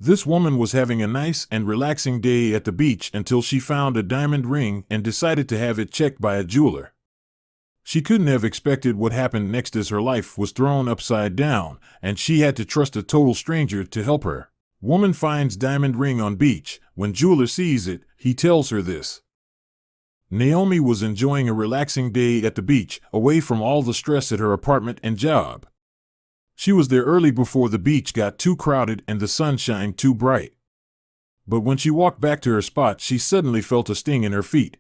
This woman was having a nice and relaxing day at the beach until she found a diamond ring and decided to have it checked by a jeweler. She couldn't have expected what happened next as her life was thrown upside down, and she had to trust a total stranger to help her. Woman finds diamond ring on beach. When jeweler sees it, he tells her this. Naomi was enjoying a relaxing day at the beach, away from all the stress at her apartment and job. She was there early before the beach got too crowded and the sunshine too bright. But when she walked back to her spot, she suddenly felt a sting in her feet.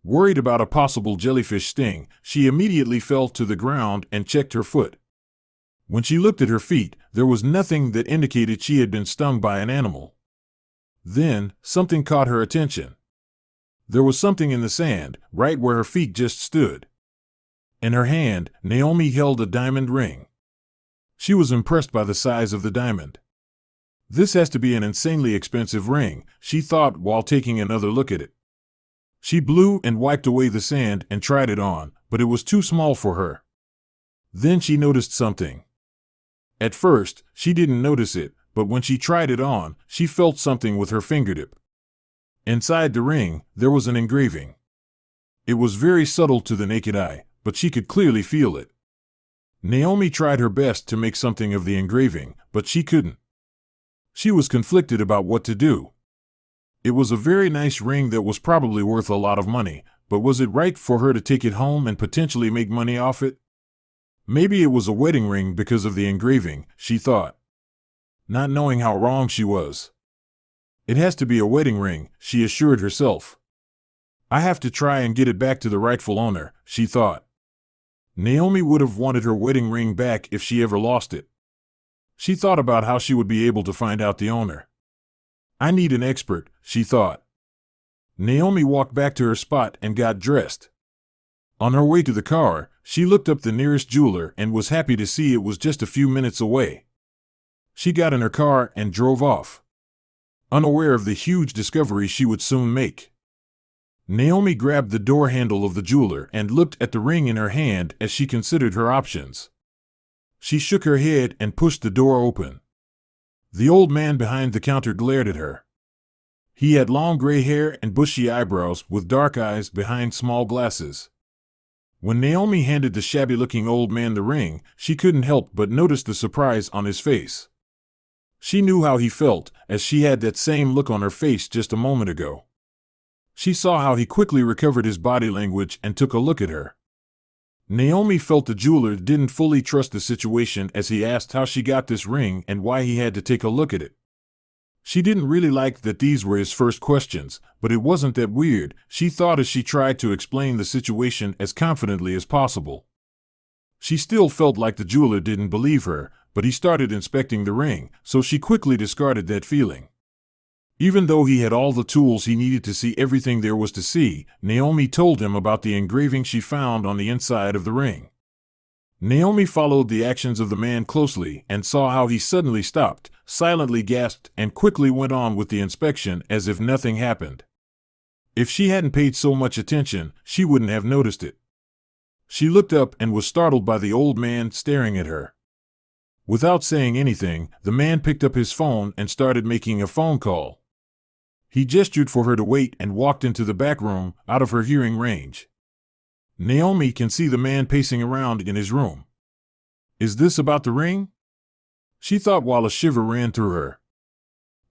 Worried about a possible jellyfish sting, she immediately fell to the ground and checked her foot. When she looked at her feet, there was nothing that indicated she had been stung by an animal. Then, something caught her attention. There was something in the sand, right where her feet just stood. In her hand, Naomi held a diamond ring. She was impressed by the size of the diamond. This has to be an insanely expensive ring, she thought while taking another look at it. She blew and wiped away the sand and tried it on, but it was too small for her. Then she noticed something. At first, she didn't notice it, but when she tried it on, she felt something with her fingertip. Inside the ring, there was an engraving. It was very subtle to the naked eye, but she could clearly feel it. Naomi tried her best to make something of the engraving, but she couldn't. She was conflicted about what to do. It was a very nice ring that was probably worth a lot of money, but was it right for her to take it home and potentially make money off it? Maybe it was a wedding ring because of the engraving, she thought, not knowing how wrong she was. It has to be a wedding ring, she assured herself. I have to try and get it back to the rightful owner, she thought. Naomi would have wanted her wedding ring back if she ever lost it. She thought about how she would be able to find out the owner. I need an expert, she thought. Naomi walked back to her spot and got dressed. On her way to the car, she looked up the nearest jeweler and was happy to see it was just a few minutes away. She got in her car and drove off, unaware of the huge discovery she would soon make. Naomi grabbed the door handle of the jeweler and looked at the ring in her hand as she considered her options. She shook her head and pushed the door open. The old man behind the counter glared at her. He had long gray hair and bushy eyebrows with dark eyes behind small glasses. When Naomi handed the shabby-looking old man the ring, she couldn't help but notice the surprise on his face. She knew how he felt, as she had that same look on her face just a moment ago. She saw how he quickly recovered his body language and took a look at her. Naomi felt the jeweler didn't fully trust the situation as he asked how she got this ring and why he had to take a look at it. She didn't really like that these were his first questions, but it wasn't that weird, she thought as she tried to explain the situation as confidently as possible. She still felt like the jeweler didn't believe her, but he started inspecting the ring, so she quickly discarded that feeling. Even though he had all the tools he needed to see everything there was to see, Naomi told him about the engraving she found on the inside of the ring. Naomi followed the actions of the man closely and saw how he suddenly stopped, silently gasped, and quickly went on with the inspection as if nothing happened. If she hadn't paid so much attention, she wouldn't have noticed it. She looked up and was startled by the old man staring at her. Without saying anything, the man picked up his phone and started making a phone call. He gestured for her to wait and walked into the back room, out of her hearing range. Naomi can see the man pacing around in his room. Is this about the ring? She thought while a shiver ran through her.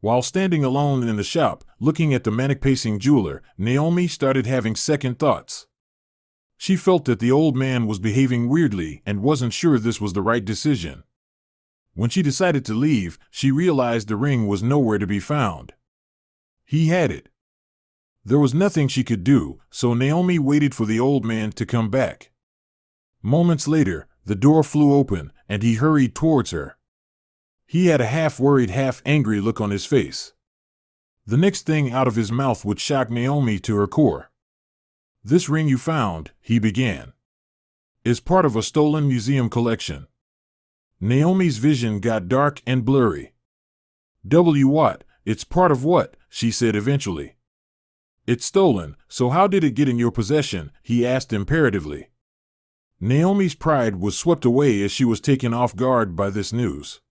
While standing alone in the shop, looking at the manic-pacing jeweler, Naomi started having second thoughts. She felt that the old man was behaving weirdly and wasn't sure this was the right decision. When she decided to leave, she realized the ring was nowhere to be found. He had it. There was nothing she could do, so Naomi waited for the old man to come back. Moments later, the door flew open, and he hurried towards her. He had a half-worried, half-angry look on his face. The next thing out of his mouth would shock Naomi to her core. "This ring you found," he began, "is part of a stolen museum collection." Naomi's vision got dark and blurry. What? It's part of what?" she said eventually. "It's stolen, so how did it get in your possession?" he asked imperatively. Naomi's pride was swept away as she was taken off guard by this news.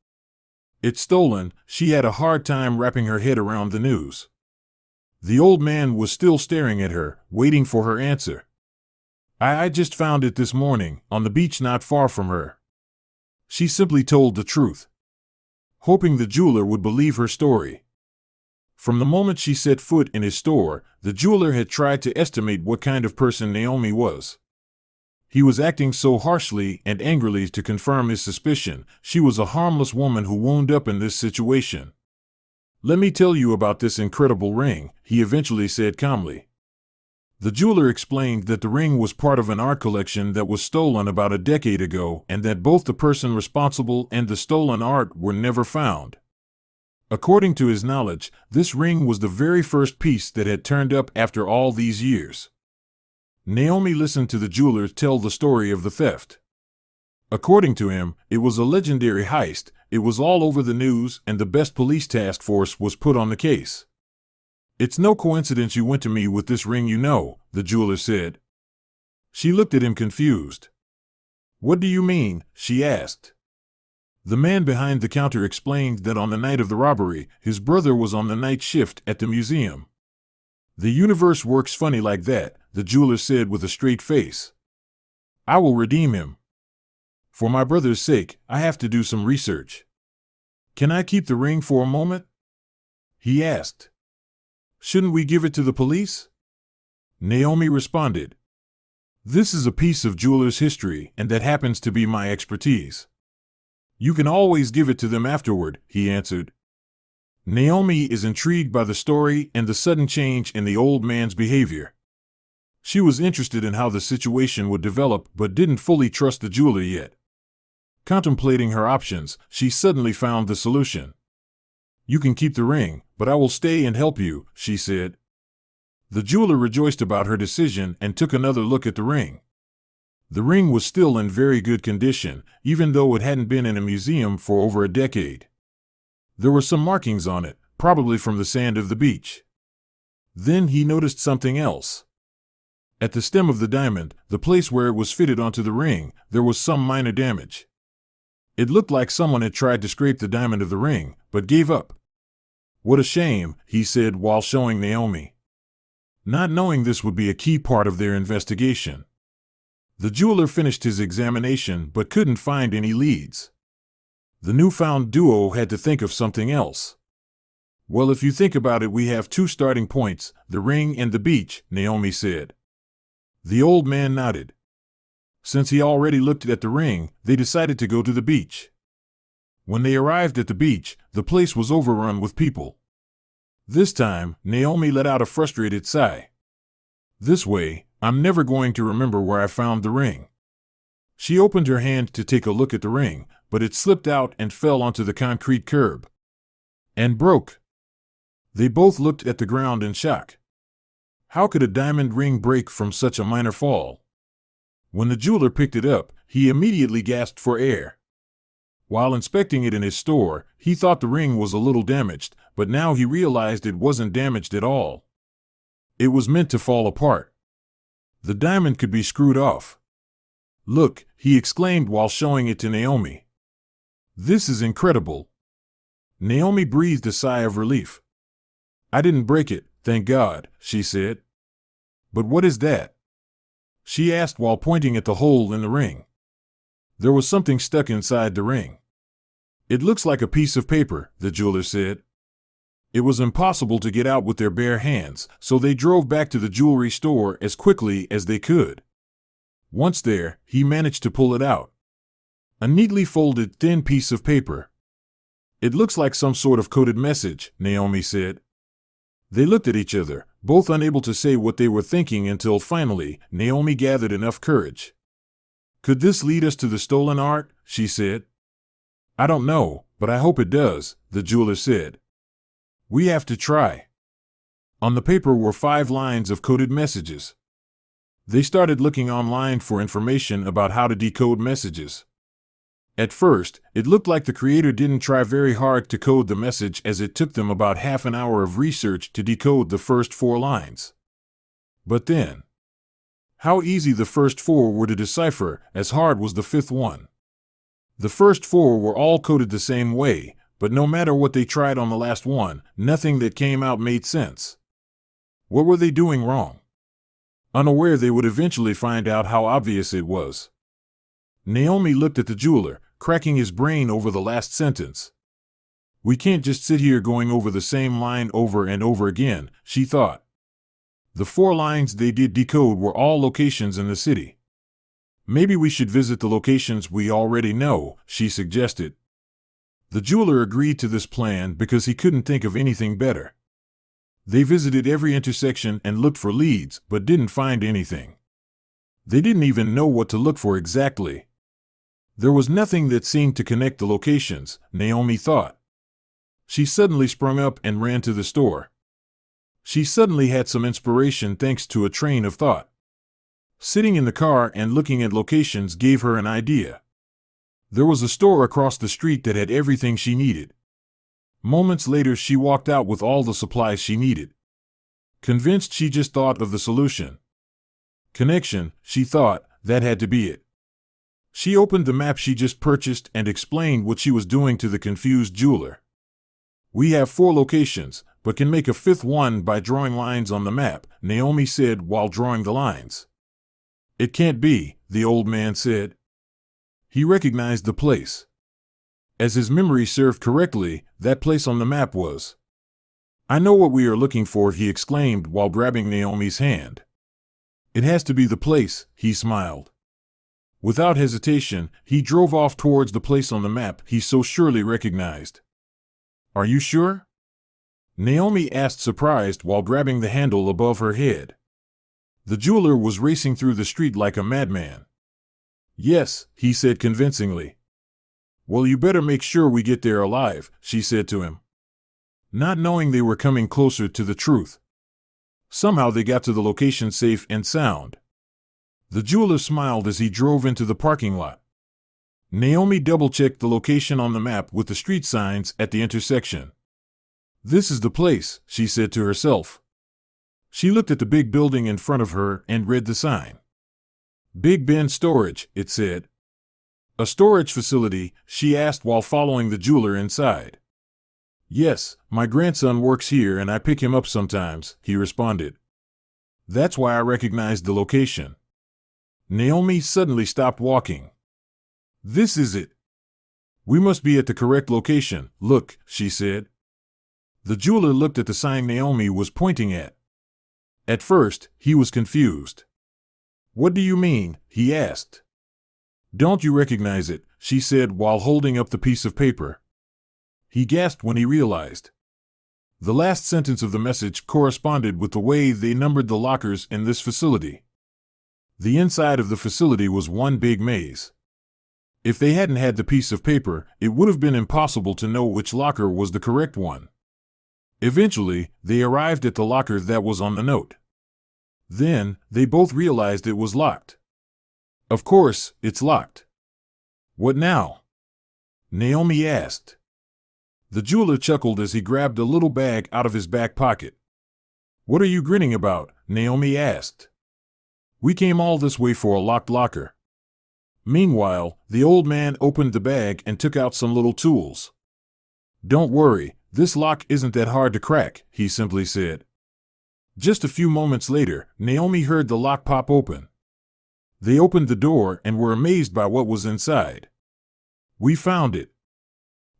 It's stolen. She had a hard time wrapping her head around the news. The old man was still staring at her, waiting for her answer. I just found it this morning, on the beach not far from her. She simply told the truth, hoping the jeweler would believe her story. From the moment she set foot in his store, the jeweler had tried to estimate what kind of person Naomi was. He was acting so harshly and angrily to confirm his suspicion. She was a harmless woman who wound up in this situation. Let me tell you about this incredible ring, he eventually said calmly. The jeweler explained that the ring was part of an art collection that was stolen about a decade ago and that both the person responsible and the stolen art were never found. According to his knowledge, this ring was the very first piece that had turned up after all these years. Naomi listened to the jeweler tell the story of the theft. According to him, it was a legendary heist, it was all over the news, and the best police task force was put on the case. It's no coincidence you went to me with this ring, the jeweler said. She looked at him confused. What do you mean? She asked. The man behind the counter explained that on the night of the robbery, his brother was on the night shift at the museum. The universe works funny like that, the jeweler said with a straight face. I will redeem him. For my brother's sake, I have to do some research. Can I keep the ring for a moment? He asked. Shouldn't we give it to the police? Naomi responded. This is a piece of jeweler's history, and that happens to be my expertise. You can always give it to them afterward, he answered. Naomi is intrigued by the story and the sudden change in the old man's behavior. She was interested in how the situation would develop but didn't fully trust the jeweler yet. Contemplating her options, she suddenly found the solution. You can keep the ring, but I will stay and help you, she said. The jeweler rejoiced about her decision and took another look at the ring. The ring was still in very good condition, even though it hadn't been in a museum for over a decade. There were some markings on it, probably from the sand of the beach. Then he noticed something else. At the stem of the diamond, the place where it was fitted onto the ring, there was some minor damage. It looked like someone had tried to scrape the diamond of the ring, but gave up. What a shame, he said while showing Naomi. Not knowing this would be a key part of their investigation. The jeweler finished his examination but couldn't find any leads. The newfound duo had to think of something else. Well, if you think about it, we have two starting points, the ring and the beach, Naomi said. The old man nodded. Since he already looked at the ring, they decided to go to the beach. When they arrived at the beach, the place was overrun with people. This time, Naomi let out a frustrated sigh. This way, I'm never going to remember where I found the ring. She opened her hand to take a look at the ring, but it slipped out and fell onto the concrete curb. And broke. They both looked at the ground in shock. How could a diamond ring break from such a minor fall? When the jeweler picked it up, he immediately gasped for air. While inspecting it in his store, he thought the ring was a little damaged, but now he realized it wasn't damaged at all. It was meant to fall apart. The diamond could be screwed off. Look, he exclaimed while showing it to Naomi. This is incredible. Naomi breathed a sigh of relief. I didn't break it, thank God, she said. But what is that? She asked while pointing at the hole in the ring. There was something stuck inside the ring. It looks like a piece of paper, the jeweler said. It was impossible to get out with their bare hands, so they drove back to the jewelry store as quickly as they could. Once there, he managed to pull it out. A neatly folded, thin piece of paper. It looks like some sort of coded message, Naomi said. They looked at each other, both unable to say what they were thinking until finally, Naomi gathered enough courage. Could this lead us to the stolen art? She said. I don't know, but I hope it does, the jeweler said. We have to try. On the paper were 5 lines of coded messages. They started looking online for information about how to decode messages. At first, it looked like the creator didn't try very hard to code the message, as it took them about half an hour of research to decode the first 4 lines. But then, how easy the first 4 were to decipher, as hard was the 5th one. The first 4 were all coded the same way, but no matter what they tried on the last one, nothing that came out made sense. What were they doing wrong? Unaware they would eventually find out how obvious it was. Naomi looked at the jeweler, cracking his brain over the last sentence. We can't just sit here going over the same line over and over again, she thought. The 4 lines they did decode were all locations in the city. Maybe we should visit the locations we already know, she suggested. The jeweler agreed to this plan because he couldn't think of anything better. They visited every intersection and looked for leads, but didn't find anything. They didn't even know what to look for exactly. There was nothing that seemed to connect the locations, Naomi thought. She suddenly sprung up and ran to the store. She suddenly had some inspiration thanks to a train of thought. Sitting in the car and looking at locations gave her an idea. There was a store across the street that had everything she needed. Moments later, she walked out with all the supplies she needed. Convinced, she just thought of the solution. Connection, she thought, that had to be it. She opened the map she just purchased and explained what she was doing to the confused jeweler. We have 4 locations, but can make a 5th one by drawing lines on the map, Naomi said while drawing the lines. It can't be, the old man said. He recognized the place. As his memory served correctly, that place on the map was. I know what we are looking for, he exclaimed while grabbing Naomi's hand. It has to be the place, he smiled. Without hesitation, he drove off towards the place on the map he so surely recognized. Are you sure? Naomi asked, surprised while grabbing the handle above her head. The jeweler was racing through the street like a madman. Yes, he said convincingly. Well, you better make sure we get there alive, she said to him. Not knowing they were coming closer to the truth. Somehow they got to the location safe and sound. The jeweler smiled as he drove into the parking lot. Naomi double-checked the location on the map with the street signs at the intersection. This is the place, she said to herself. She looked at the big building in front of her and read the sign. Big Ben Storage, it said. A storage facility, she asked while following the jeweler inside. Yes, my grandson works here and I pick him up sometimes, he responded. That's why I recognized the location. Naomi suddenly stopped walking. This is it. We must be at the correct location, look, she said. The jeweler looked at the sign Naomi was pointing at. At first, he was confused. What do you mean? He asked. Don't you recognize it? She said while holding up the piece of paper. He gasped when he realized. The last sentence of the message corresponded with the way they numbered the lockers in this facility. The inside of the facility was one big maze. If they hadn't had the piece of paper, it would have been impossible to know which locker was the correct one. Eventually, they arrived at the locker that was on the note. Then, they both realized it was locked. Of course, it's locked. What now? Naomi asked. The jeweler chuckled as he grabbed a little bag out of his back pocket. What are you grinning about? Naomi asked. We came all this way for a locked locker. Meanwhile, the old man opened the bag and took out some little tools. Don't worry, this lock isn't that hard to crack, he simply said. Just a few moments later, Naomi heard the lock pop open. They opened the door and were amazed by what was inside. We found it.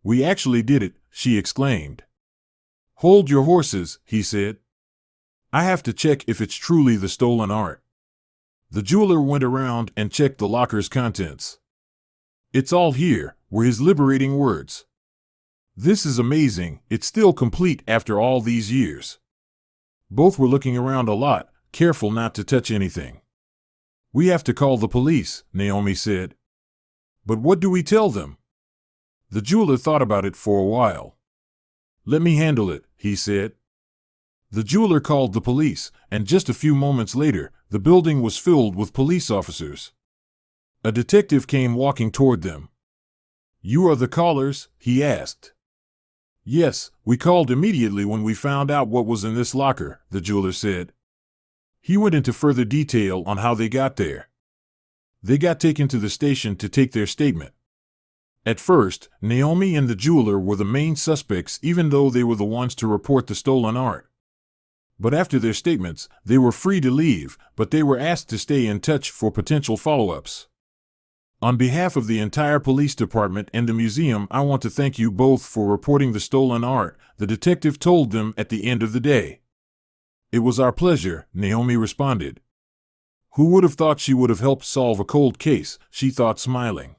We actually did it, she exclaimed. Hold your horses, he said. I have to check if it's truly the stolen art. The jeweler went around and checked the locker's contents. It's all here, were his liberating words. This is amazing, it's still complete after all these years. Both were looking around a lot, careful not to touch anything. We have to call the police, Naomi said. But what do we tell them? The jeweler thought about it for a while. Let me handle it, he said. The jeweler called the police, and just a few moments later, the building was filled with police officers. A detective came walking toward them. You are the callers? He asked. Yes, we called immediately when we found out what was in this locker, the jeweler said. He went into further detail on how they got there. They got taken to the station to take their statement. At first, Naomi and the jeweler were the main suspects, even though they were the ones to report the stolen art. But after their statements, they were free to leave, but they were asked to stay in touch for potential follow-ups. On behalf of the entire police department and the museum, I want to thank you both for reporting the stolen art, the detective told them at the end of the day. It was our pleasure, Naomi responded. Who would have thought she would have helped solve a cold case, she thought, smiling.